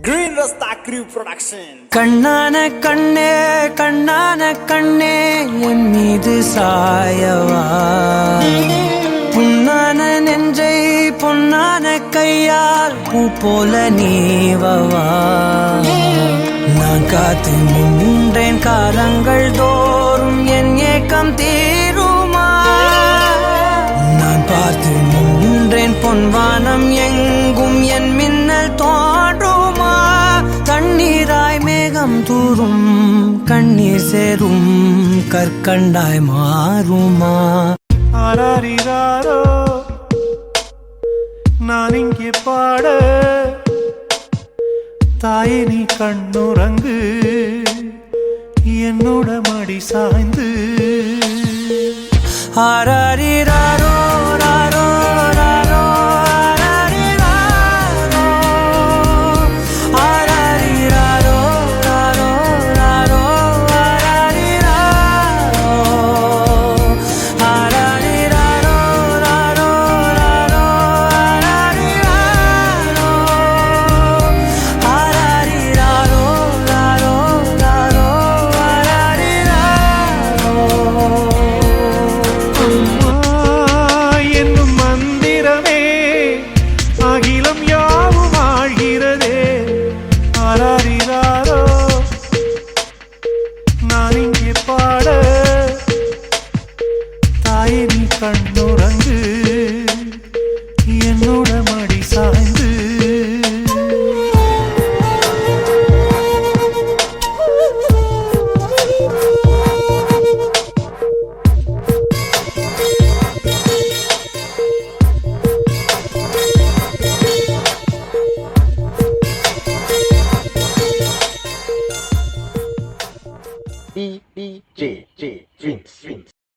Green Rasta Crew Production. கண்ணான கண்ணே கண்ணான கண்ணே என் மீது சாயவா, புண்ணான நெஞ்சை பொன்னான கையால் பூ போல நீவவா. நான் காத்து நின்றேன் காலங்கள் தோறும் என் ஏக்கம் தீருமா. நான் பார்த்து நின்றேன் பொன்வானம் எங்கும் என் மின்னல் தோன்றுமா. தண்ணீராய் மேகம் தூரும் கண்ணீர் சேரும் கற்கண்டாய் மாறுமா. ஆராரிராரோ நான் இங்கே பாட, தாயே நீ கண்ணுறங்கு என்னோட மடி சாய்ந்து. ஆராரிராரோ ராரோ ராரோ ஆராரிராரோ, ஆராரிராரோ ராரோ ராரோ ஆராரிராரோ, ஆராரிராரோ ராரோ ராரோ ஆராரிராரோ, ஆராரிராரோ ராரோ ராரோ ஆராரிராரோ. என்னும் மந்திரமே அகிலம் யாவும் ஆழ்கிறதே. ஆராரிராரோ நான் இங்கே பாட, தாயே நீ கண்ணுறங்கு என்னோட மடி சாய்ந்து. DJ Dreams.